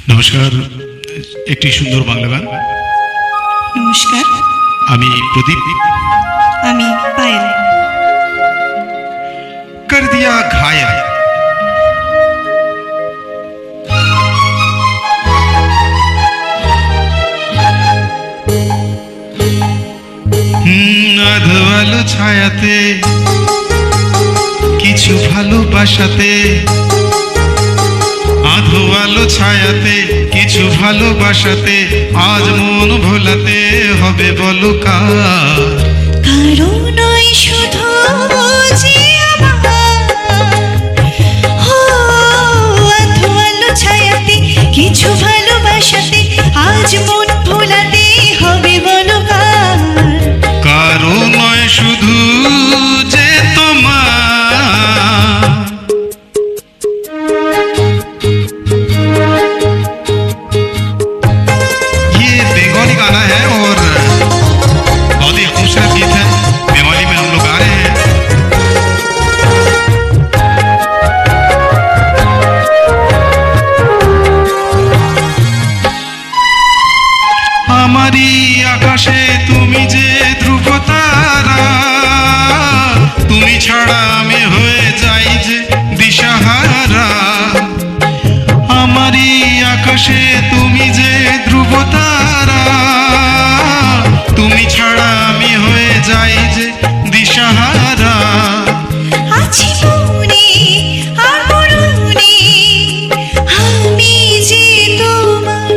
নমস্কার, একটি সুন্দর বাংলা গান। নমস্কার, আমি প্রদীপ। আমি পায়েল। कर दिया घायल। আধো আলো ছায়াতে কিছু ভালোবাসাতে, আধো আলো ছায়াতে কিছু ভালোবাসাতে, আজ মন ভোলাতে হবে বলো কার? কারো নয় শুধু যে আমার, আধো আলো ছায়াতে কিছু ভালোবাসাতে, আজ মন ভোলাতে হবে বলো কার? কারো নয় শুধু যে তোমার। ये बंगाली गाना है और बहुत ही खूबसूरत गीत है। बंगाली में हम लोग गा रहे हैं। हमारी आकाशे তুমি যে ধ্রুব তারা, তুমি ছাড়া আমি হয়ে যাই যে দিশাহারা। আমারই আকাশে তুমি যে ধ্রুব তারা, তুমি ছাড়া আমি হয়ে যাই যে দিশাহারা। আছি মনে আর মরণে আমি যে তোমার,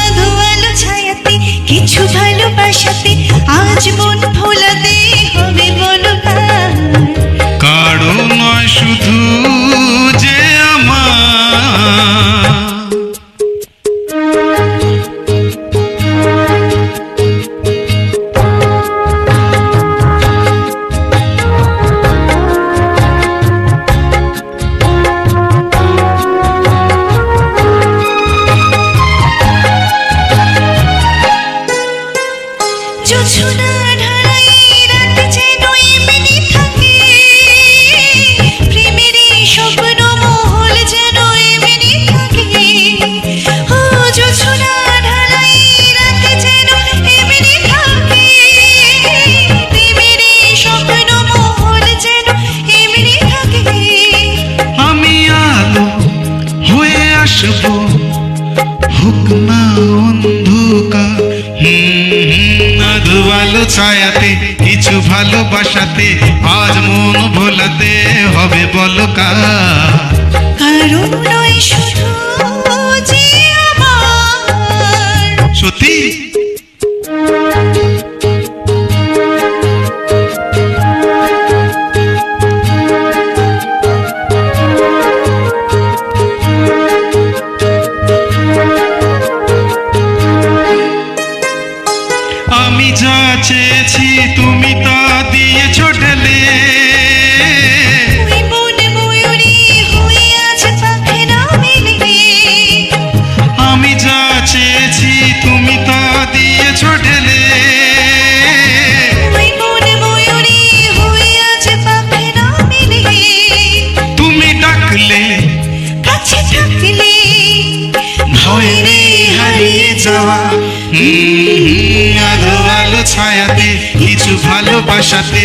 আধো আলো ছায়াতে কিছু ভালোবাসাতে, আজ মন ভোলাতে হবে বলো কার? কারো নয় শুধু যে আমার। জোছনা ঢালাই রাত যেন এমনি থাকে, প্রেমেরই স্বপ্ন মহল যেন এমনি থাকে। জোছনা ঢালাই রাত যেন এমনি থাকে, প্রেমেরই স্বপ্ন মহল যেন এমনি থাকে। আমি আলো হয়ে আসবো, হোক না অন্ধকার। আধো আলো ছায়াতে কিছু ভালোবাসাতে, আজ মন ভোলাতে হবে বলো কার? কারো নয় শুধু যে আমার। সত্যি আমি যা চেয়েছি তুমি তা দিয়েছো ঢেলে। ওই মন ময়ূরী হয়ে আজ পাখে না মেলে, আমি যা চেয়েছি তুমি তা দিয়েছো ঢেলে। ওই মন ময়ূরী হয়ে আজ পাখে না মেলে। তুমি ডাকলে কাছে থাকলে ভয় নেই হারিয়ে যাওয়া। আলো আলো ছায়াতে কিছু ভালোবাসাতে,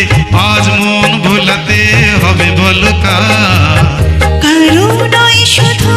আজ মন ভোলাতে হবে বলো কার? কারো নয় শুধু